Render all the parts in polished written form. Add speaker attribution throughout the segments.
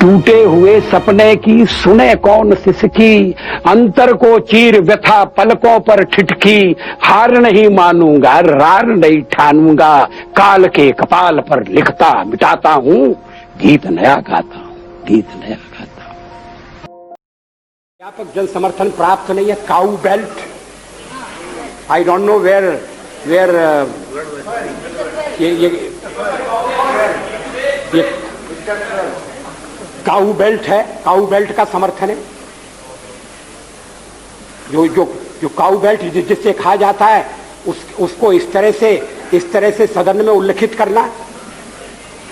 Speaker 1: टूटे हुए सपने की सुने कौन सिसकी, अंतर को चीर व्यथा पलकों पर ठिठकी, हार नहीं मानूंगा रार नहीं ठानूंगा, काल के कपाल पर लिखता मिटाता हूं, गीत नया गाता हूं, गीत नया गाता हूं। व्यापक जन समर्थन प्राप्त नहीं है। Cow belt, I don't know where ये काऊ बेल्ट है, काऊ बेल्ट का समर्थन है। जो काऊ बेल्ट जिससे कहा जाता है उसको इस तरह से सदन में उल्लेखित करना,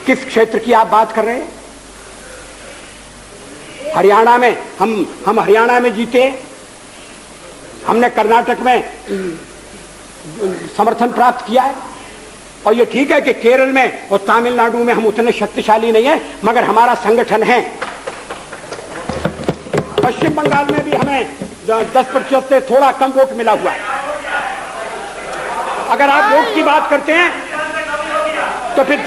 Speaker 1: किस क्षेत्र की आप बात कर रहे हैं? हरियाणा में हम हरियाणा में जीते, हमने कर्नाटक में समर्थन प्राप्त किया है, और ये ठीक है कि केरल में और तमिलनाडु में हम उतने शक्तिशाली नहीं है, मगर हमारा संगठन है। पश्चिम बंगाल में भी हमें 10% से थोड़ा कम वोट मिला हुआ है। अगर आप वोट की बात करते हैं तो फिर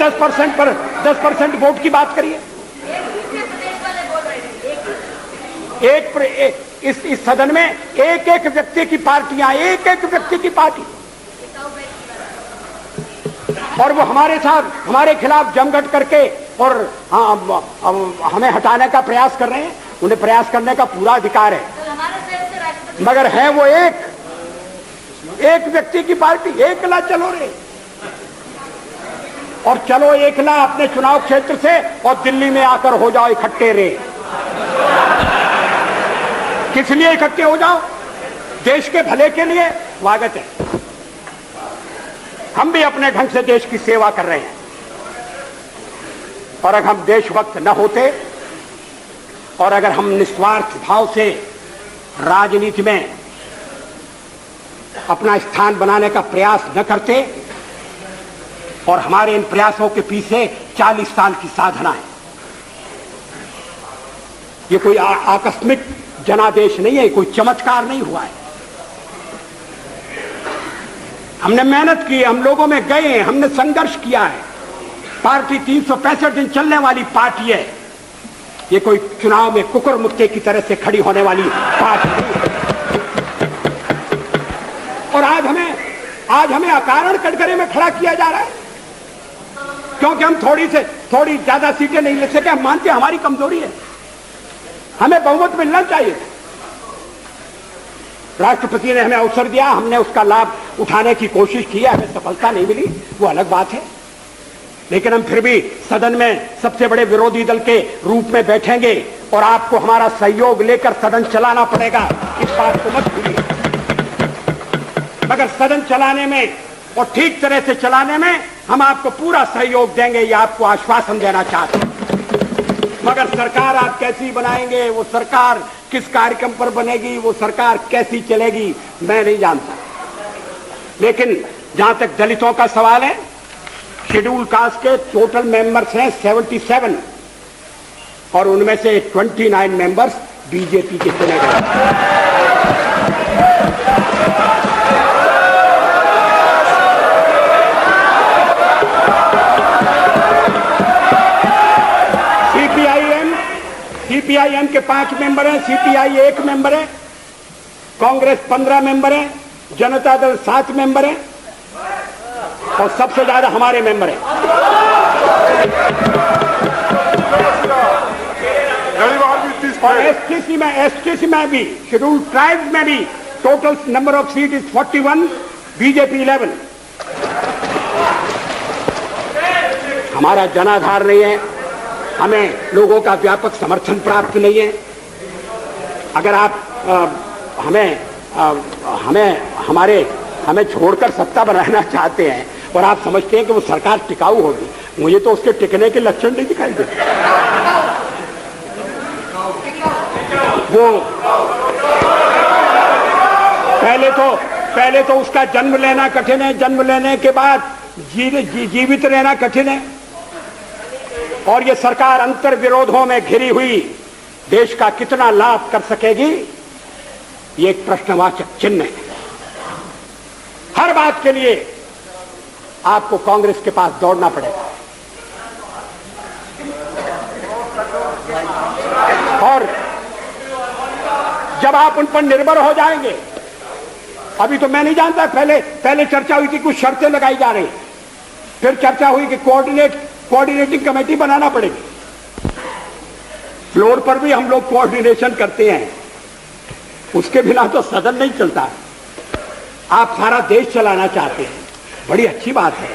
Speaker 1: 10% वोट की बात करिए। इस सदन में एक व्यक्ति की पार्टियां, एक व्यक्ति की पार्टी, और वो हमारे साथ हमारे खिलाफ जमघट करके और हमें हटाने का प्रयास कर रहे हैं। उन्हें प्रयास करने का पूरा अधिकार है, मगर है वो एक व्यक्ति की पार्टी। एकला चलो रे, और चलो एकला अपने चुनाव क्षेत्र से, और दिल्ली में आकर हो जाओ इकट्ठे रे। किस लिए इकट्ठे हो जाओ? देश के भले के लिए। स्वागत है, हम भी अपने ढंग से देश की सेवा कर रहे हैं, और अगर हम देशभक्त न होते और अगर हम निस्वार्थ भाव से राजनीति में अपना स्थान बनाने का प्रयास न करते, और हमारे इन प्रयासों के पीछे 40 साल की साधना है। ये कोई आकस्मिक जनादेश नहीं है, कोई चमत्कार नहीं हुआ है। हमने मेहनत की, हम लोगों में गए, हमने संघर्ष किया है। पार्टी 365 दिन चलने वाली पार्टी है। ये कोई चुनाव में कुकुर मुक्के की तरह से खड़ी होने वाली पार्टी नहीं है। और आज हमें अकारण कटघरे में खड़ा किया जा रहा है, क्योंकि हम थोड़ी ज्यादा सीटें नहीं ले सके। हम मानते हैं हमारी कमजोरी है, हमें बहुमत मिलना चाहिए। राष्ट्रपति ने हमें अवसर दिया, हमने उसका लाभ उठाने की कोशिश की है, हमें सफलता नहीं मिली, वो अलग बात है। लेकिन हम फिर भी सदन में सबसे बड़े विरोधी दल के रूप में बैठेंगे, और आपको हमारा सहयोग लेकर सदन चलाना पड़ेगा, इस बात को मत भूलिए। मगर सदन चलाने में और ठीक तरह से चलाने में हम आपको पूरा सहयोग देंगे, ये आपको आश्वासन देना चाहते हैं। मगर सरकार आप कैसी बनाएंगे, वो सरकार किस कार्यक्रम पर बनेगी, वो सरकार कैसी चलेगी, मैं नहीं जानता। लेकिन जहां तक दलितों का सवाल है, शेड्यूल कास्ट के टोटल मेंबर्स हैं 77, और उनमें से 29 मेंबर्स बीजेपी के चुने गए। सीपीआईएम के 5 मेंबर हैं, सीपीआई 1 मेंबर है, कांग्रेस 15 मेंबर है, जनता दल 7 मेंबर है, और सबसे ज्यादा हमारे मेंबर हैं। और एसटीसी में भी, शेड्यूल ट्राइब्स में भी total number of seat is 41, BJP 11। हमारा जनाधार नहीं है, हमें लोगों का व्यापक समर्थन प्राप्त नहीं है। अगर आप हमें छोड़कर सत्ता बनाना चाहते हैं, और आप समझते हैं कि वो सरकार टिकाऊ होगी, मुझे तो उसके टिकने के लक्षण नहीं दिखाई देते। वो पहले तो उसका जन्म लेना कठिन है, जन्म लेने के बाद जीवित रहना कठिन है, और ये सरकार अंतर विरोधों में घिरी हुई देश का कितना लाभ कर सकेगी, ये एक प्रश्नवाचक चिन्ह है। हर बात के लिए आपको कांग्रेस के पास दौड़ना पड़ेगा। और जब आप उन पर निर्भर हो जाएंगे, अभी तो मैं नहीं जानता, पहले चर्चा हुई थी, कुछ शर्तें लगाई जा रही, फिर चर्चा हुई कि कोऑर्डिनेटिंग कमेटी बनाना पड़ेगी। फ्लोर पर भी हम लोग कोऑर्डिनेशन करते हैं, उसके बिना तो सदन नहीं चलता। आप सारा देश चलाना चाहते हैं, बड़ी अच्छी बात है,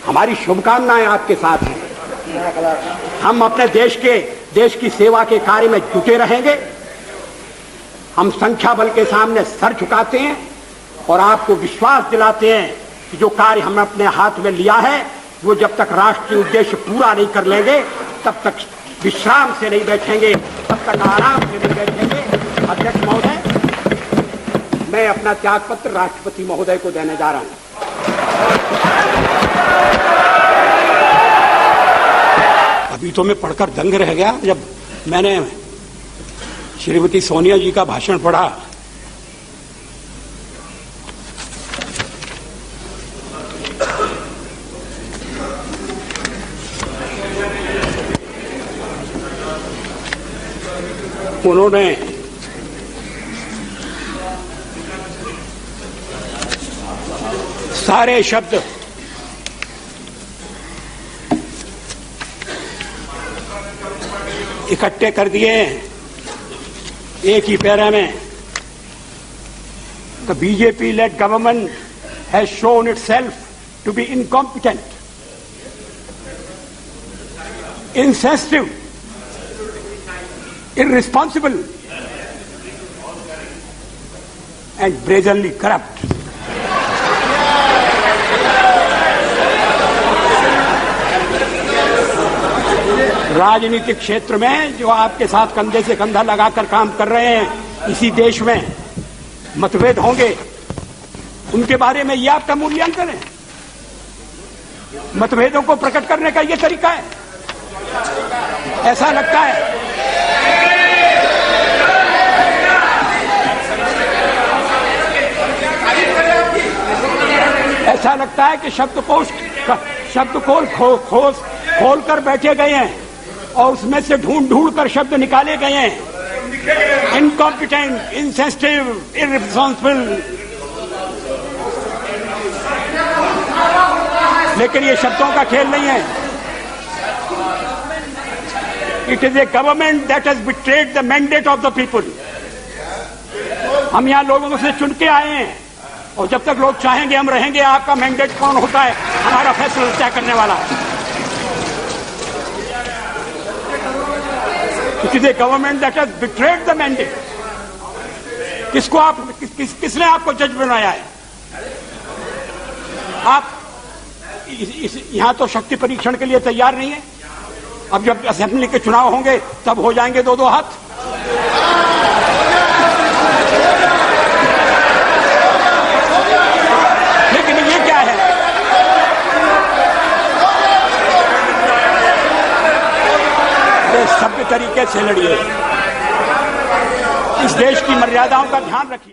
Speaker 1: हमारी शुभकामनाएं आपके साथ हैं। हम अपने देश की सेवा के कार्य में जुटे रहेंगे। हम संख्या बल के सामने सर झुकाते हैं और आपको विश्वास दिलाते हैं कि जो कार्य हमने अपने हाथ में लिया है, वो जब तक राष्ट्रीय उद्देश्य पूरा नहीं कर लेंगे, तब तक विश्राम से नहीं बैठेंगे, तब तक आराम से नहीं बैठेंगे। अध्यक्ष महोदय, मैं अपना त्यागपत्र राष्ट्रपति महोदय को देने जा रहा हूं। अभी तो मैं पढ़कर दंग रह गया जब मैंने श्रीमती सोनिया जी का भाषण पढ़ा। उन्होंने सारे शब्द इकट्ठे कर दिए एक ही पैरा में। The BJP-led government has shown itself to be incompetent, insensitive, irresponsible, and brazenly corrupt. राजनीतिक क्षेत्र में जो आपके साथ कंधे से कंधा लगाकर काम कर रहे हैं, इसी देश में मतभेद होंगे, उनके बारे में ये आपका मूल्यांकन है? मतभेदों को प्रकट करने का ये तरीका है? ऐसा लगता है कि शब्दकोश खोल कर बैठे गए हैं और उसमें से ढूंढ कर शब्द निकाले गए हैं। Incompetent, insensitive, irresponsible. लेकिन ये शब्दों का खेल नहीं है। It is a government that has betrayed the mandate of the people. हम यहां लोगों से चुन के आए हैं और जब तक लोग चाहेंगे हम रहेंगे। आपका मैंडेट कौन होता है, हमारा फैसला तय करने वाला है। It is a government that has betrayed the mandate. किसने आपको जज बनाया है? आप यहां तो शक्ति परीक्षण के लिए तैयार नहीं है। अब जब असेंबली के चुनाव होंगे तब हो जाएंगे दो हाथ। लेकिन ये क्या है? ये सभ्य तरीके से लड़िए, इस देश की मर्यादाओं का ध्यान रखिए।